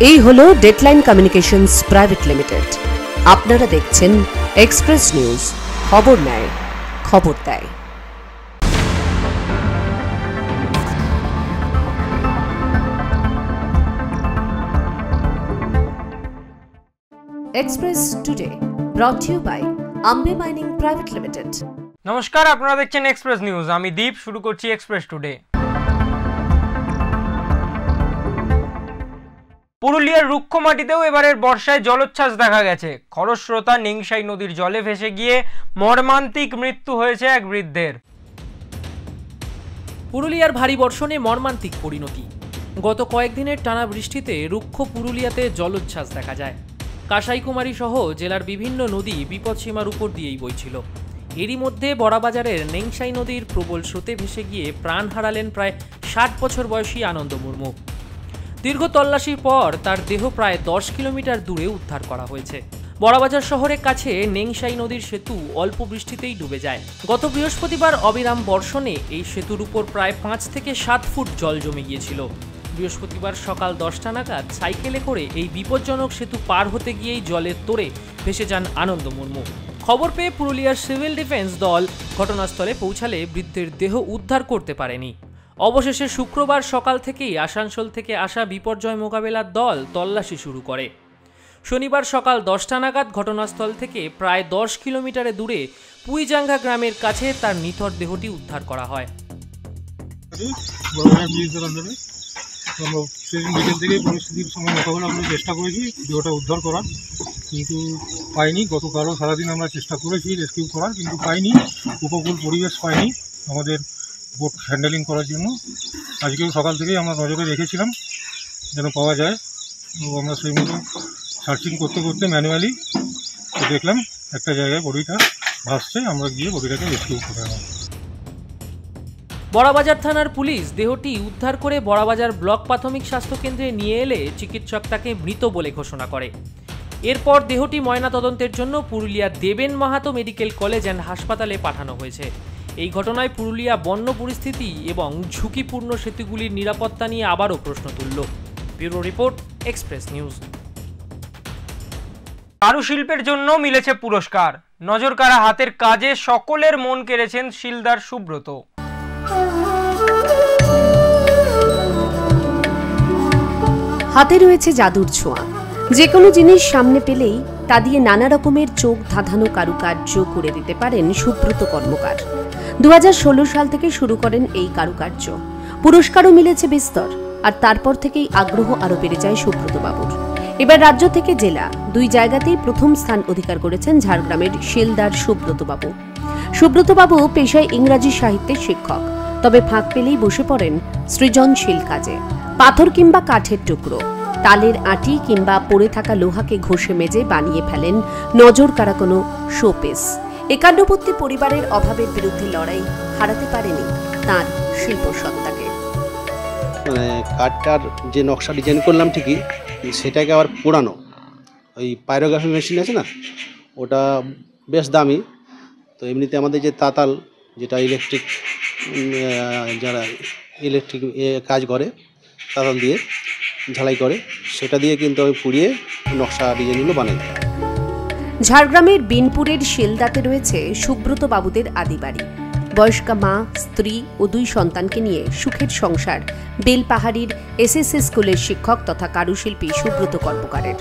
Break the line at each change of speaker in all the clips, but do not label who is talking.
এই হলো deadline communications private limited. আপনারা দেখছেন এক্সপ্রেস নিউজ, খবর নেয়, খবর দেয়। Express today brought you by Ambe mining private limited.
নমস্কার, আপনারা দেখছেন এক্সপ্রেস নিউজ। আমি দীপ, শুরু করছি এক্সপ্রেস টুডে। পুরুলিয়ার রুক্ষ মাটিতেও এবারের বর্ষায় জলোচ্ছ্বাস দেখা গেছে। খরস্রোতা নেংসাই নদীর জলে ভেসে গিয়ে মর্মান্তিক মৃত্যু হয়েছে এক বৃদ্ধের।
পুরুলিয়ার ভারী বর্ষণে মর্মান্তিক পরিণতি। গত কয়েকদিনের টানা বৃষ্টিতে রুক্ষ পুরুলিয়াতে জলোচ্ছ্বাস দেখা যায়। কাঁসাইকুমারী সহ জেলার বিভিন্ন নদী বিপদসীমার উপর দিয়েই বইছিল। এরই মধ্যে বড়াবাজারের নেংসাই নদীর প্রবল স্রোতে ভেসে গিয়ে প্রাণ হারালেন প্রায় 60 বছর বয়সী আনন্দ মুর্মু। দীর্ঘ তল্লাশির পর তার দেহ প্রায় 10 কিলোমিটার দূরে উদ্ধার করা হয়েছে। বড়াবাজার শহরের কাছে নেংসাই নদীর সেতু অল্প বৃষ্টিতেই ডুবে যায়। গত বৃহস্পতিবার অবিরাম বর্ষণে এই সেতুর উপর প্রায় 5 থেকে 7 ফুট জল জমে গিয়েছিল। বৃহস্পতিবার সকাল 10টা নাগাদ সাইকেলে করে এই বিপজ্জনক সেতু পার হতে গিয়েই জলের তোড়ে ভেসে যান আনন্দ মুর্মু। খবর পেয়ে পুরুলিয়ার সিভিল ডিফেন্স দল ঘটনাস্থলে পৌঁছালে বৃদ্ধের দেহ উদ্ধার করতে পারেনি। অবশেষে শুক্রবার সকাল থেকেই আসানসোল থেকে আসা বিপর্যয় মোকাবেলার দল তল্লাশি শুরু করে। শনিবার সকাল 10টা নাগাদ ঘটনাস্থল থেকে প্রায় 10 কিলোমিটারে দূরে পুইজাঙ্গা গ্রামের কাছে তার নিথর দেহটি উদ্ধার করা হয়।
পরিস্থিতির সঙ্গে মোকাবেলা আমরা চেষ্টা করেছি দেহটা উদ্ধার করার, কিন্তু পাইনি। গতকালও সারাদিন আমরা চেষ্টা করেছি রেস্কিউ করার, কিন্তু পাইনি। উপকূল পরিবেশ পাইনি আমাদের বোট হ্যান্ডেলিং করার জন্য। আজকেও সকাল থেকেই আমরা নজরে রেখেছিলাম যেন পাওয়া যায়। তো আমরা সেই মতো সার্চিং করতে করতে ম্যানুয়ালি দেখলাম একটা জায়গায় বডিটা ভাসছে। আমরা গিয়ে বডিটাকে রেস্কিউ করে আনলাম।
বড়াবাজার থানার পুলিশ দেহটি উদ্ধার করে বড়াবাজার ব্লক প্রাথমিক স্বাস্থ্যকেন্দ্রে নিয়ে এলে চিকিৎসক তাকে মৃত বলে ঘোষণা করে। এরপর দেহটি ময়নাতদন্তের জন্য পুরুলিয়া দেবেন মাহাতো মেডিকেল কলেজ অ্যান্ড হাসপাতালে পাঠানো হয়েছে। এই ঘটনায় পুরুলিয়া বন্য পরিস্থিতি এবং ঝুঁকিপূর্ণ সেতুগুলির নিরাপত্তা নিয়ে আবারও প্রশ্ন তুলল। Bureau report, Express news.
কারুশিল্পের জন্য মিলেছে পুরস্কার। নজরকাড়া হাতের কাজে সকলের মন কেড়েছেন শিলদার সুব্রত।
হাতে রয়েছে জাদুর ছোঁয়া। যে কোনো জিনিস সামনে পেলেই তা দিয়ে নানা রকমের চোখ ধাঁধানো কারুকার্য করে দিতে পারেন সুব্রত কর্মকার। 2016 সাল থেকে শুরু করেন এই কারুকার্য। পুরস্কারও মিলেছে বিস্তর, আর তারপর থেকেই আগ্রহ আরও বেড়ে যায় সুব্রত বাবুর। এবার রাজ্য থেকে জেলা দুই জায়গাতেই প্রথম স্থান অধিকার করেছেন ঝাড়গ্রামের শিলদার সুব্রত বাবু। সুব্রত বাবু পেশায় ইংরাজি সাহিত্যের শিক্ষক, তবে ফাঁক পেলেই বসে পড়েন সৃজনশীল কাজে। পাথর কিংবা কাঠের টুকরো, তালের আটি কিংবা পড়ে থাকা লোহাকে ঘষে মেজে বানিয়ে ফেলেন নজর কাড়া কোনো শোপিস। একান্নবর্তী পরিবারের অভাবের বিরুদ্ধে লড়াই হারাতে পারেনি তাঁর শিল্পসত্তাকে।
কাঠটার যে নকশা ডিজাইন করলাম ঠিকই, সেটাকে আবার পোড়ানো। ওই পাইরোগ্রাফি মেশিন আছে না, ওটা বেশ দামি। তো এমনিতে আমাদের যে তাতাল, যেটা ইলেকট্রিক, যারা ইলেকট্রিক কাজ করে তাতাল দিয়ে ঝালাই করে, সেটা দিয়ে কিন্তু আমি পুড়িয়ে নকশা ডিজাইনগুলো বানাই।
ঝাড়গ্রামের বিনপুরের শিলদাতে রয়েছে সুব্রত বাবুদের আদিবাড়ি। বয়স্কা মা, স্ত্রী ও 2 সন্তানকে নিয়ে সুখের সংসার বেলপাহাড়ির এসএসএস স্কুলের শিক্ষক তথা কারুশিল্পী সুব্রত কর্মকারের।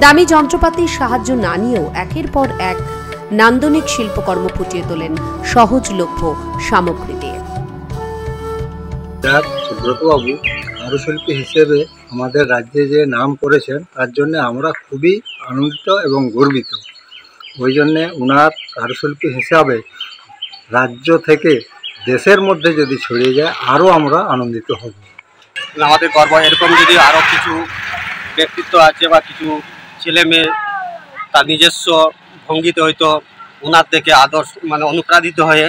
দামি যন্ত্রপাতির সাহায্য না নিয়েও একের পর এক নান্দনিক শিল্পকর্ম ফুটিয়ে তোলেন সহজলভ্য সামগ্রী দিয়ে।
সুব্রতবাবু কারুশিল্পী হিসেবে আমাদের রাজ্যে যে নাম করেছেন, তার জন্য আমরা খুবই আনন্দিত এবং গর্বিত। ওই জন্যে ওনার কারুশিল্পী হিসাবে রাজ্য থেকে দেশের মধ্যে যদি ছড়িয়ে যায়, আরও আমরা আনন্দিত হব।
আমাদের গর্ব। এরকম যদি আরও কিছু ব্যক্তিত্ব আছে বা কিছু ছেলে মেয়ে তার নিজস্ব ভঙ্গিতে হয়তো ওনার থেকে আদর্শ অনুপ্রাণিত হয়ে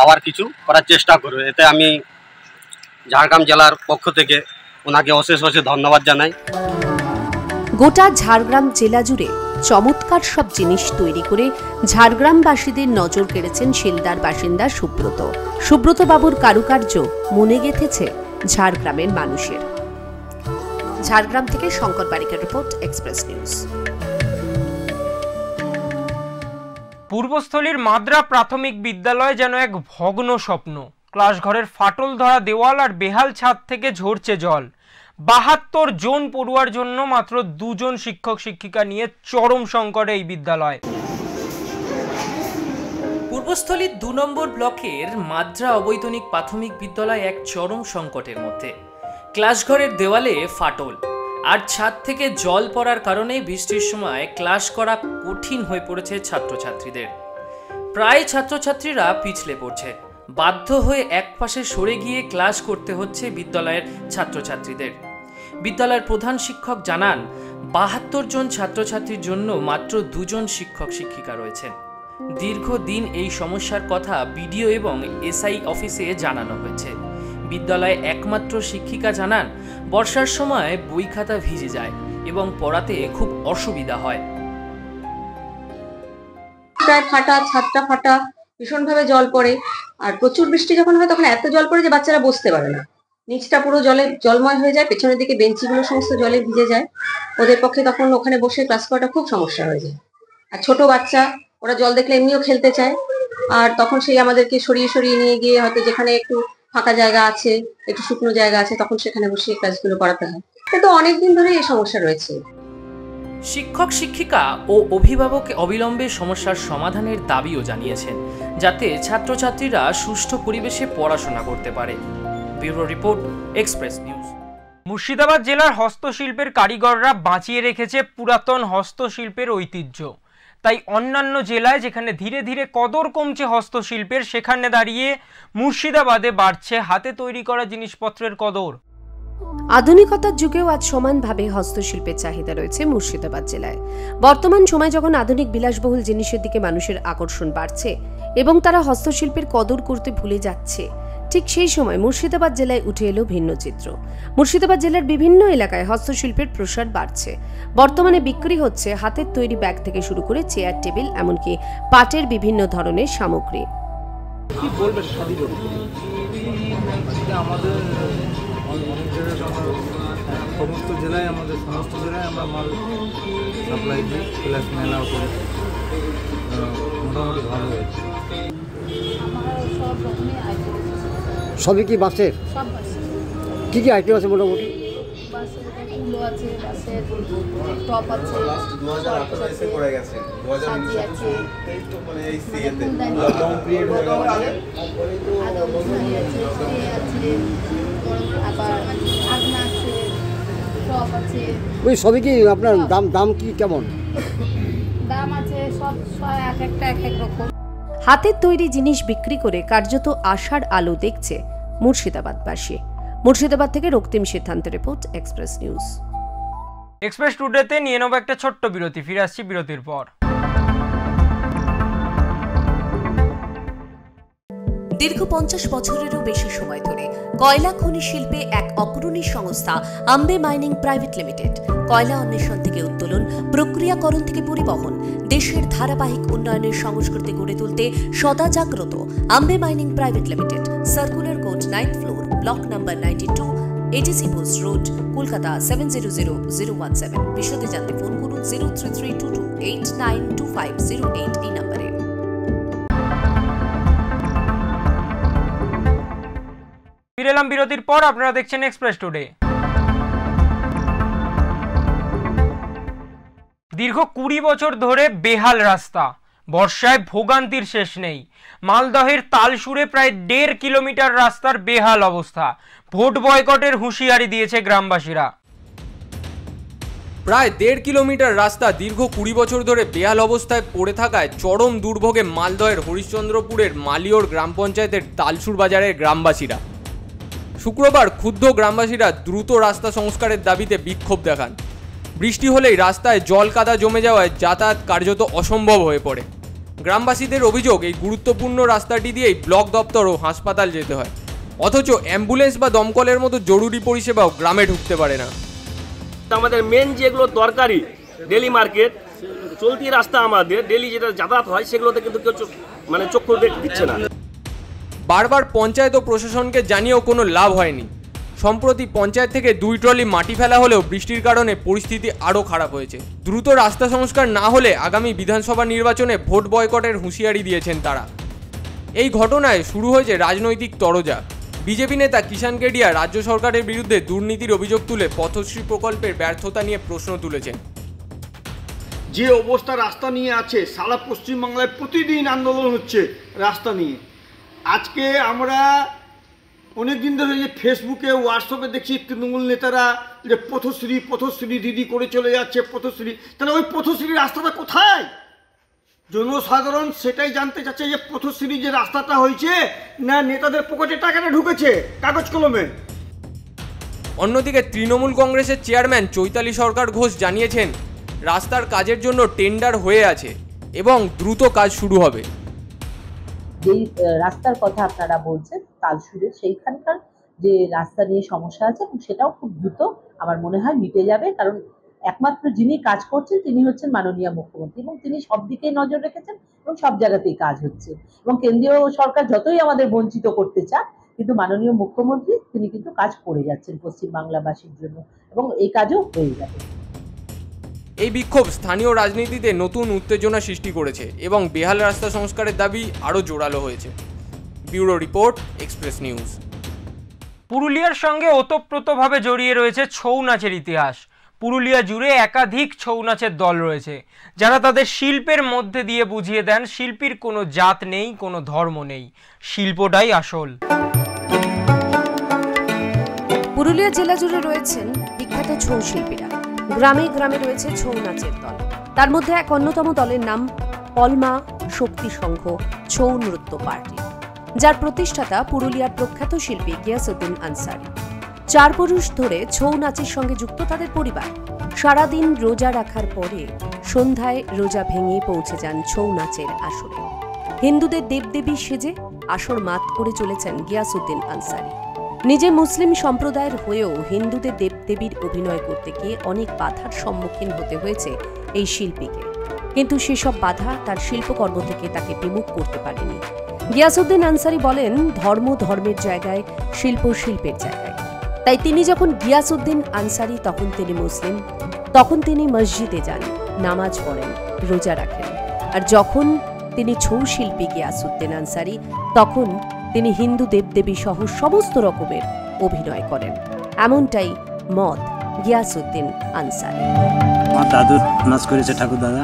আবার কিছু করার চেষ্টা করবে। এতে আমি ঝাড়গ্রাম জেলার পক্ষ থেকে ওনাকে অশেষ ধন্যবাদ জানাই।
গোটা ঝাড়গ্রাম জেলা জুড়ে চমৎকার সব জিনিস তৈরি করে ঝাড়গ্রামবাসীদের নজর কেড়েছেন শিলদার বাসিন্দা সুব্রত। সুব্রত বাবুর কারুকার্য মনে গেঁথেছে ঝাড়গ্রামের মানুষের। ঝাড়গ্রাম থেকে শঙ্কর বারিকের রিপোর্ট, এক্সপ্রেস নিউজ।
পূর্বস্থলীর মাদ্রা প্রাথমিক বিদ্যালয় যেন এক ভগ্ন স্বপ্ন। ক্লাসঘরের ফাটল ধরা দেওয়াল আর বেহাল ছাদ থেকে ঝরছে জল। ৭২ জন পড়ুয়ার জন্য মাত্র 2 জন শিক্ষক শিক্ষিকা নিয়ে চরম সংকটে এই বিদ্যালয়।
পূর্বস্থলীর 2 নম্বর ব্লকের মাদ্রা অবৈতনিক প্রাথমিক বিদ্যালয় এক চরম সংকটের মধ্যে। ক্লাসঘরের দেওয়ালে ফাটল আর ছাদ থেকে জল পড়ার কারণে বৃষ্টির সময় ক্লাস করা কঠিন হয়ে পড়েছে ছাত্রছাত্রীদের। প্রায় ছাত্রছাত্রীরা পিছলে পড়ছে, বাধ্য হয়ে একপাশে সরে গিয়ে ক্লাস করতে হচ্ছে বিদ্যালয়ের ছাত্রছাত্রীদের। বিদ্যালয়ের প্রধান শিক্ষক জানান, ৭২ জন ছাত্রছাত্রীর জন্য মাত্র 2 জন শিক্ষক শিক্ষিকা রয়েছেন। দীর্ঘদিন এই সমস্যার কথা বিডিও এবং এসআই অফিসে জানানো হয়েছে। বিদ্যালয়ে একমাত্র শিক্ষিকা জানান, বর্ষার সময় বই খাতা ভিজে যায় এবং পড়াতে খুব অসুবিধা হয়।
প্রায় ফাটা, ছাদটা ফাটা, ভীষণভাবে জল পড়ে, আর প্রচুর বৃষ্টি যখন হয় তখন এত জল পড়ে যে বাচ্চারা বসতে পারে না। নিচটা পুরো জলে জলময় হয়ে যায়, পেছনের দিকে বেঞ্চিগুলো সমস্ত জলে ভিজে যায়। ওদের পক্ষে তখন ওখানে বসে ক্লাস করাটা খুব সমস্যা হয়ে যায়। আর ছোট বাচ্চা, ওরা জল দেখলে এমনিও খেলতে চায়, আর তখন সেই আমাদেরকে সরিয়ে সরিয়ে নিয়ে গিয়ে হয়তো যেখানে একটু ফাঁকা জায়গা আছে, একটু শুকনো জায়গা আছে, তখন সেখানে বসিয়ে ক্লাসগুলো করাতে হয়। কিন্তু অনেকদিন ধরে এই সমস্যা রয়েছে।
শিক্ষক শিক্ষিকা ও অভিভাবক অবিলম্বে সমস্যার সমাধানের দাবিও জানিয়েছেন, যাতে ছাত্রছাত্রীরা সুষ্ঠু পরিবেশে পড়াশোনা করতে পারে। Bureau report, Express news.
Murshidabad জেলার হস্তশিল্পের কারিগররা বাঁচিয়ে রেখেছে পুরাতন হস্তশিল্পের ঐতিহ্য। তাই অন্যান্য জেলায় যেখানে ধীরে ধীরে কদর কমছে হস্তশিল্পের, সেখানে দাঁড়িয়ে মুর্শিদাবাদে বাড়ছে হাতে তৈরি করা জিনিসপত্রের কদর।
আধুনিকতার যুগেও আজ সমানভাবে হস্তশিল্পের চাহিদা রয়েছে মুর্শিদাবাদ জেলায়। বর্তমান সময় যখন আধুনিক বিলাসবহুল জিনিসের দিকে মানুষের আকর্ষণ বাড়ছে এবং তারা হস্তশিল্পের কদর করতে ভুলে যাচ্ছে, ঠিক সেই সময় মুর্শিদাবাদ জেলায় উঠে এলো ভিন্ন চিত্র। মুর্শিদাবাদ জেলার বিভিন্ন এলাকায় হস্তশিল্পের প্রসার বাড়ছে। বর্তমানে বিক্রি হচ্ছে হাতের তৈরি ব্যাগ থেকে শুরু করে চেয়ার, টেবিল, এমনকি পাটের বিভিন্ন ধরনের সামগ্রী।
আমাদের সমস্ত জেলায় আমরা মাল সাপ্লাই দিই, প্লাস মেলাও করি, মোটামুটি ভালো হয়েছে।
সবই কি বাঁশের? কি কি আইটেম আছে মোটামুটি? ওই সবই কি আপনার দাম কি কেমন?
দাম আছে সব এক এক রকম।
হাতের তৈরি জিনিস বিক্রি করে কার্যত আশার আলো দেখছে মুর্শিদাবাদবাসী। মুর্শিদাবাদ থেকে রক্তিম সিদ্ধান্তের রিপোর্ট, এক্সপ্রেস নিউজ।
এক্সপ্রেস টুডেতে নিয়ে নেব একটা ছোট্ট বিরতি, ফিরে আসছি বিরতির পর।
দীর্ঘ 50 বছরেরও বেশি সময় ধরে কয়লা খনি শিল্পে এক অগ্রণী সংস্থা আম্বে মাইনিং প্রাইভেট লিমিটেড কয়লা অন্বেষণ থেকে উত্তোলন, প্রক্রিয়াকরণ থেকে পরিবহন, দেশের ধারাবাহিক উন্নয়নের সংস্কৃতি গড়ে তুলতে সদা জাগ্রত। Ambe mining private limited, circular code 9th floor, block number 92, ATC post road, Kolkata 700017। বিশদে জানতে ফোন করুন 03322892508 এই নম্বরে।
ফিরে এলাম বিরতির পর, আপনারা দেখছেন এক্সপ্রেস টুডে। দীর্ঘ 20 বছর ধরে বেহাল রাস্তা, বর্ষায় ভোগান্তির শেষ নেই। মালদহের তালসুরে প্রায় 1.5 কিলোমিটার রাস্তার বেহাল অবস্থা। ভোট বয়কটের হুঁশিয়ারি দিয়েছে গ্রামবাসীরা।
প্রায় 1.5 কিলোমিটার রাস্তা দীর্ঘ 20 বছর ধরে বেহাল অবস্থায় পড়ে থাকায় চরম দুর্ভোগে মালদহের হরিশ্চন্দ্রপুরের মালিয়র গ্রাম পঞ্চায়েতের তালসুর বাজারের গ্রামবাসীরা। শুক্রবার ক্ষুব্ধ গ্রামবাসীরা দ্রুত রাস্তা সংস্কারের দাবিতে বিক্ষোভ দেখান। বৃষ্টি হলেই রাস্তায় জল কাদা জমে যাওয়ায় যাতায়াত কার্যত অসম্ভব হয়ে পড়ে। গ্রামবাসীদের অভিযোগ, এই গুরুত্বপূর্ণ রাস্তাটি দিয়েই ব্লক দপ্তর ও হাসপাতাল যেতে হয়, অথচ অ্যাম্বুলেন্স বা দমকলের মতো জরুরি পরিষেবাও গ্রামে ঢুকতে পারে না।
আমাদের মেন যেগুলো দরকারি ডেলি মার্কেট, চলতি রাস্তা আমাদের ডেলি যেটা যাতায়াত হয়, সেগুলোতে কিন্তু কেউ চক্ষু দিচ্ছে না।
বারবার পঞ্চায়েত ও প্রশাসনকে জানিয়েও কোনো লাভ হয়নি।
সম্প্রতি পঞ্চায়েত থেকে 2 ট্রলি মাটি ফেলা হলেও বৃষ্টির কারণে পরিস্থিতি আরও খারাপ হয়েছে। দ্রুত রাস্তা সংস্কার না হলে আগামী বিধানসভা নির্বাচনে ভোট বয়কটের হুঁশিয়ারি দিয়েছেন তারা। এই ঘটনায় শুরু হয়েছে রাজনৈতিক তরজা। বিজেপি নেতা কিষাণ কেডিয়া রাজ্য সরকারের বিরুদ্ধে দুর্নীতির অভিযোগ তুলে পথশ্রী প্রকল্পের ব্যর্থতা নিয়ে প্রশ্ন তুলেছেন।
যে অবস্থা রাস্তা নিয়ে আছে, সারা পশ্চিমবাংলায় প্রতিদিন আন্দোলন হচ্ছে রাস্তা নিয়ে। আজকে আমরা অনেক দিন ধরে যে ফেসবুকে, হোয়াটসঅ্যাপে দেখছি তৃণমূল নেতারা যে পথশ্রী দিদি করে চলে যাচ্ছে, পথশ্রী। তাহলে ওই পথশ্রী রাস্তাটা কোথায়? জনসাধারণ সেটাই জানতে চাচ্ছে যে পথশ্রী যে রাস্তাটা হয়েছে না নেতাদের পকেটে টাকাটা ঢুকেছে কাগজ কলমে।
অন্যদিকে তৃণমূল কংগ্রেসের চেয়ারম্যান চৈতালি সরকার ঘোষ জানিয়েছেন রাস্তার কাজের জন্য টেন্ডার হয়ে আছে এবং দ্রুত কাজ শুরু হবে।
যেই রাস্তার কথা আপনারা বলছেন তালসুরের, সেইখানকার যে রাস্তা নিয়ে সমস্যা আছে সেটাও খুব দ্রুত আমার মনে হয় মিটে যাবে, কারণ একমাত্র যিনি কাজ করছেন তিনি হচ্ছেন মাননীয় মুখ্যমন্ত্রী এবং তিনি সব দিকেই নজর রেখেছেন এবং সব জায়গাতেই কাজ হচ্ছে। এবং কেন্দ্রীয় সরকার যতই আমাদের বঞ্চিত করতে চায়, কিন্তু মাননীয় মুখ্যমন্ত্রী তিনি কিন্তু কাজ করে যাচ্ছেন পশ্চিমবাংলাবাসীর জন্য এবং এই কাজও হয়ে যাবে।
এই বিক্ষোভ স্থানীয় রাজনীতিতে নতুন উত্তেজনা সৃষ্টি করেছে এবং বেহাল রাস্তা সংস্কারের দাবি আরও জোরালো হয়েছে। Bureau report, Express news.
পুরুলিয়ার সঙ্গে ওতপ্রোতভাবে জড়িয়ে রয়েছে ছৌ নাচের ইতিহাস। পুরুলিয়া জুড়ে একাধিক ছৌ নাচের দল রয়েছে যারা তাদের শিল্পের মধ্যে দিয়ে বুঝিয়ে দেন শিল্পীর কোনো জাত নেই, কোনো ধর্ম নেই, শিল্পটাই আসল।
পুরুলিয়া জেলা জুড়ে রয়েছেন বিখ্যাত ছৌ শিল্পীরা। গ্রামে গ্রামে রয়েছে ছৌ নাচের দল। তার মধ্যে এক অন্যতম দলের নাম পলমা শক্তি সংঘ ছৌ নৃত্য পার্টি, যার প্রতিষ্ঠাতা পুরুলিয়ার প্রখ্যাত শিল্পী গিয়াসউদ্দিন আনসারি। 4 পুরুষ ধরে ছৌ নাচের সঙ্গে যুক্ত তাদের পরিবার। সারাদিন রোজা রাখার পরে সন্ধ্যায় রোজা ভেঙে পৌঁছে যান ছৌ নাচের আসরে। হিন্দুদের দেবদেবী সেজে আসর মাত করে চলেছেন গিয়াসউদ্দিন আনসারি। নিজে মুসলিম সম্প্রদায়ের হয়েও হিন্দুদের দেবদেবীর অভিনয় করতে গিয়ে অনেক বাধার সম্মুখীন হতে হয়েছে এই শিল্পীকে, কিন্তু সেসব বাধা তার শিল্পকর্ম থেকে তাকে বিমুখ করতে পারেনি। গিয়াসউদ্দিন আনসারি বলেন, ধর্ম ধর্মের জায়গায়, শিল্প শিল্পের জায়গায়। তাই তিনি যখন গিয়াসউদ্দিন আনসারি তখন তিনি মুসলিম, তখন তিনি মসজিদে যান, নামাজ পড়েন, রোজা রাখেন। আর যখন তিনি ছৌ শিল্পী গিয়াসউদ্দিন আনসারি তখন তিনি হিন্দু দেবদেবী সহ সমস্ত রকমের অভিনয় করেন। এমনটাই মত গিয়াসউদ্দিন আনসারি।
আমার দাদু নাচ করেছে, ঠাকুর দাদা,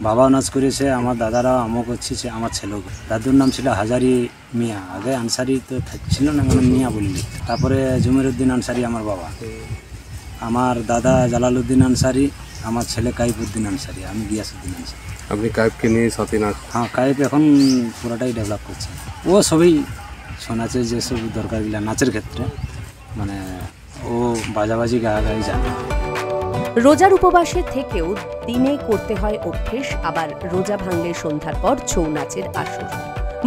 বাবাও নাচ করেছে, আমার দাদারাও আমও করছে, আমার ছেলেও। দাদুর নাম ছিল হাজারি মিয়া, আগে আনসারি তো ছিল না, মানে মিয়া বললি। তারপরে জুমেরউদ্দিন আনসারি আমার বাবা, আমার দাদা জালালউদ্দিন আনসারি, আমার ছেলে কাইফউদ্দিন আনসারি, আমি গিয়াসউদ্দিন আনসারি।
আপনি কাইফকে নিয়ে সাথে নাচ?
হ্যাঁ, কাইফ এখন পুরোটাই ডেভেলপ করছে। ও সবই ছৌ নাচের যেসব দরকারগুলো নাচের ক্ষেত্রে, মানে ও বাজাবাজি গায়ে জানে।
রোজার উপবাসের থেকেও দিনে করতে হয় অভ্যেস, আবার রোজা ভাঙলে সন্ধ্যার পর ছৌ নাচের আসর।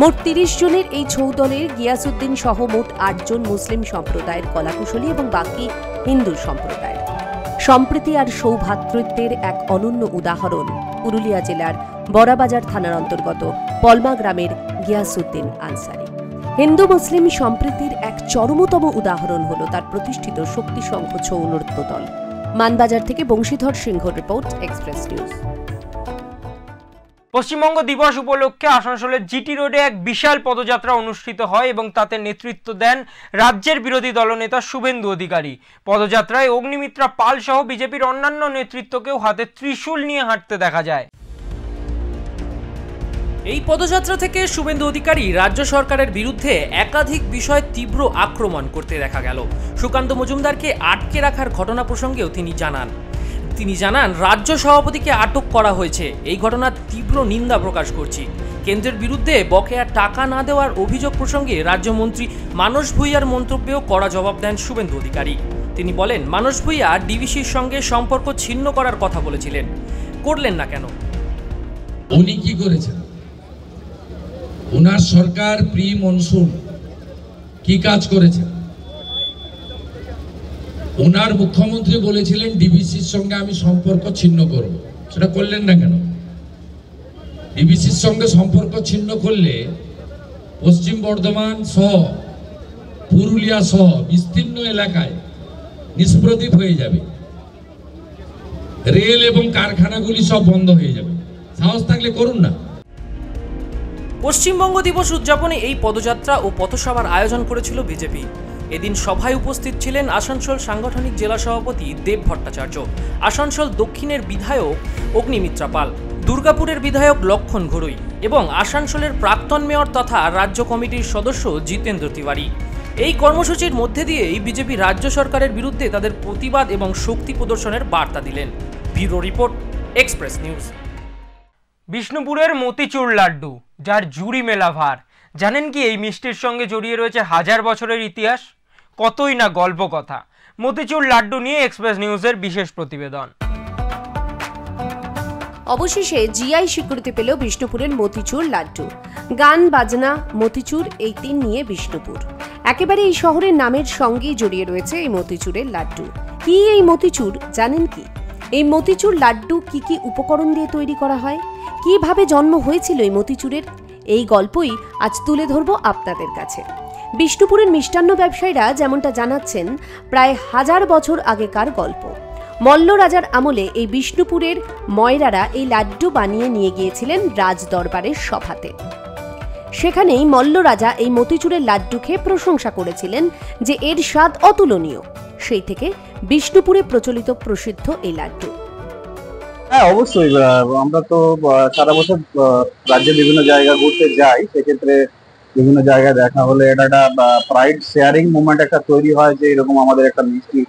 মোট 30 জনের এই ছৌ দলের গিয়াসউদ্দিন সহ মোট 8 জন মুসলিম সম্প্রদায়ের কলাকুশলী এবং বাকি হিন্দু সম্প্রদায়ের। সম্প্রীতি আর সৌভ্রাতৃত্বের এক অনন্য উদাহরণ পুরুলিয়া জেলার বড়াবাজার থানার অন্তর্গত পলমা গ্রামের গিয়াসউদ্দিন আনসারি। হিন্দু মুসলিম সম্প্রীতির এক চরমতম উদাহরণ হল তার প্রতিষ্ঠিত শক্তি সংঘ ছৌ নৃত্য দল। মানবাজার থেকে বংশীধর সিংহর রিপোর্ট, এক্সপ্রেস নিউজ।
পশ্চিমবঙ্গ দিবস উপলক্ষে আসানসোলের জিটি রোডে এক বিশাল পদযাত্রা অনুষ্ঠিত হয় এবং তাতে নেতৃত্ব দেন রাজ্যের বিরোধী দলনেতা শুভেন্দু অধিকারী। পদযাত্রায় অগ্নিমিত্রা পাল সহ বিজেপির অন্যান্য নেতৃত্বকেও হাতে ত্রিশূল নিয়ে হাঁটতে দেখা যায়।
এই পদযাত্রা থেকে শুভেন্দু অধিকারী রাজ্য সরকারের বিরুদ্ধে একাধিক বিষয়ে তীব্র আক্রমণ করতে দেখা গেল। সুকান্ত মজুমদারকে আটকে রাখার ঘটনা প্রসঙ্গেও তিনি জানান রাজ্য সভাপতিকে আটক করা হয়েছে, এই ঘটনার তীব্র নিন্দা প্রকাশ করছি। কেন্দ্রের বিরুদ্ধে বকেয়া টাকা না দেওয়ার অভিযোগ প্রসঙ্গে রাজ্যমন্ত্রী মানস ভূঁইয়ার মন্তব্যেও কড়া জবাব দেন শুভেন্দু অধিকারী। তিনি বলেন, মানস ভূঁইয়া ডিভিসির সঙ্গে সম্পর্ক ছিন্ন করার কথা বলেছিলেন, করলেন না কেন?
উনি কি করেছেন? ওনার সরকার প্রি মনসুন কি কাজ করেছে? ওনার মুখ্যমন্ত্রী বলেছিলেন ডিভিসির সঙ্গে আমি সম্পর্ক ছিন্ন করব, সেটা করলেন না কেন? ডিভিসির সঙ্গে সম্পর্ক ছিন্ন করলে পশ্চিম বর্ধমান সহ পুরুলিয়া সহ বিস্তীর্ণ এলাকায় নিষ্প্রদীপ হয়ে যাবে, রেল এবং কারখানাগুলি সব বন্ধ হয়ে যাবে। সাহস থাকলে করুন না।
পশ্চিমবঙ্গ দিবস উদযাপনে এই পদযাত্রা ও পথসভার আয়োজন করেছিল বিজেপি। এদিন সভায় উপস্থিত ছিলেন আসানসোল সাংগঠনিক জেলা সভাপতি দেব ভট্টাচার্য, আসানসোল দক্ষিণের বিধায়ক অগ্নিমিত্রা পাল, দুর্গাপুরের বিধায়ক লক্ষণ ঘড়ুই এবং আসানসোলের প্রাক্তন মেয়র তথা রাজ্য কমিটির সদস্য জিতেন্দ্র তিওয়ারি। এই কর্মসূচির মধ্যে দিয়েই বিজেপি রাজ্য সরকারের বিরুদ্ধে তাদের প্রতিবাদ এবং শক্তি প্রদর্শনের বার্তা দিলেন। Bureau report, Express news.
বিষ্ণুপুরের মতিচুর লাড্ডু, যার জুড়ি মেলা ভার। জানেন কি এই মিষ্টির সঙ্গে জড়িয়ে রয়েছে হাজার বছরের ইতিহাস? কতই না গল্প কথা। মতিচুর লাড্ডু নিয়ে এক্সপ্রেস নিউজের বিশেষ প্রতিবেদন।
অবশেষে জিআই স্বীকৃতি পেল বিষ্ণুপুরের মতিচুর লাড্ডু। গান বাজনা মতিচুর, এই তিন নিয়ে বিষ্ণুপুর। একেবারে এই শহরের নামের সঙ্গেই জড়িয়ে রয়েছে এই মতিচুরের লাড্ডু। কি এই মতিচুর জানেন কি? এই মতিচুর লাড্ডু কি কি উপকরণ দিয়ে তৈরি করা হয়, কিভাবে জন্ম হয়েছিল এই মতিচুরের, এই গল্পই আজ তুলে ধরব আপনাদের কাছে। বিষ্ণুপুরের মিষ্টান্ন ব্যবসায়ীরা যেমনটা জানাচ্ছেন, প্রায় 1000 বছর আগেকার গল্প। মল্ল রাজার আমলে এই বিষ্ণুপুরের ময়রারা এই লাড্ডু বানিয়ে নিয়ে গিয়েছিলেন রাজ দরবারের সভাতে। সেখানেই মল্ল রাজা এই মতিচুরের লাড্ডু খেয়ে প্রশংসা করেছিলেন যে এর স্বাদ অতুলনীয়। সেই থেকে বিষ্ণুপুরে প্রচলিত প্রসিদ্ধ এই লাড্ডু।
হ্যাঁ, অবশ্যই। আমরা তো সারা বছর রাজ্যের বিভিন্ন জায়গা ঘুরতে যাই, সেক্ষেত্রে বিভিন্ন জায়গায় দেখা হলে এটা একটা প্রাইড শেয়ারিং মুভমেন্ট একটা তৈরি হয় যে এরকম আমাদের একটা মিষ্টি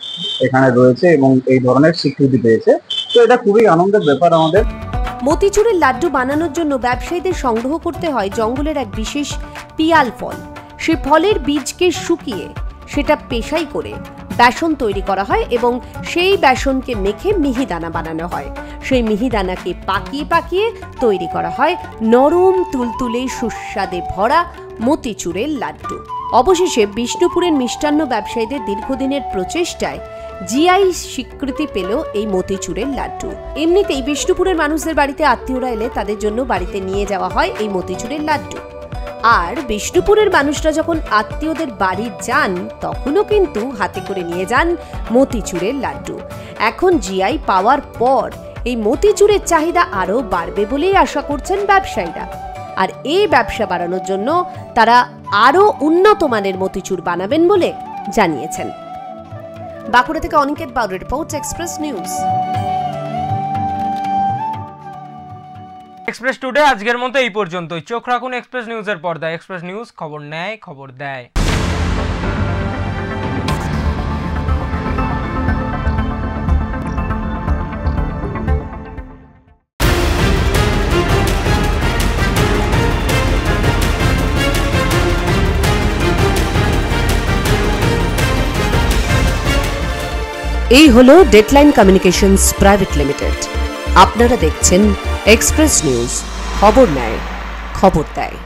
এখানে রয়েছে এবং এই ধরনের স্বীকৃতি পেয়েছে। তো এটা খুবই আনন্দের ব্যাপার আমাদের।
মতিচুরের লাড্ডু বানানোর জন্য ব্যবসায়ীদের সংগ্রহ করতে হয় জঙ্গলের এক বিশেষ পিয়াল ফল। সেই ফলের বীজকে শুকিয়ে সেটা পেশাই করে বেসন তৈরি করা হয় এবং সেই বেসনকে মেখে মিহিদানা বানানো হয়। সেই মিহিদানাকে পাকিয়ে পাকিয়ে তৈরি করা হয় নরম তুলতুলে সুস্বাদে ভরা মতিচুরের লাড্ডু। অবশেষে বিষ্ণুপুরের মিষ্টান্ন ব্যবসায়ীদের দীর্ঘদিনের প্রচেষ্টায় জিআই স্বীকৃতি পেল এই মতিচুরের লাড্ডু। এমনিতেই বিষ্ণুপুরের মানুষদের বাড়িতে আত্মীয়রা এলে তাদের জন্য বাড়িতে নিয়ে যাওয়া হয় এই মতিচুরের লাড্ডু। আর বিষ্ণুপুরের মানুষরা যখন আত্মীয়দের বাড়ি যান তখনও কিন্তু হাতে করে নিয়ে যান মতিচুরের লাড্ডু। এখন জিআই পাওয়ার পর এই মতিচুরের চাহিদা আরও বাড়বে বলেই আশা করছেন ব্যবসায়ীরা। আর এই ব্যবসা বাড়ানোর জন্য তারা আরও উন্নত মানের মতিচুর বানাবেন বলে জানিয়েছেন। বাঁকুড়া থেকে অনিকেত বাউরের report, Express News.
Express Today আজকের মতো এই পর্যন্তই। চোখ রাখুন এক্সপ্রেস নিউজের পর্দায়। এক্সপ্রেস নিউজ, খবর নেয়, খবর দেয়।
এই হলো ডেডলাইন কমিউনিকেশনস প্রাইভেট লিমিটেড। আপনারা দেখছেন এক্সপ্রেস নিউজ, খবর নেয়, খবর দেয়।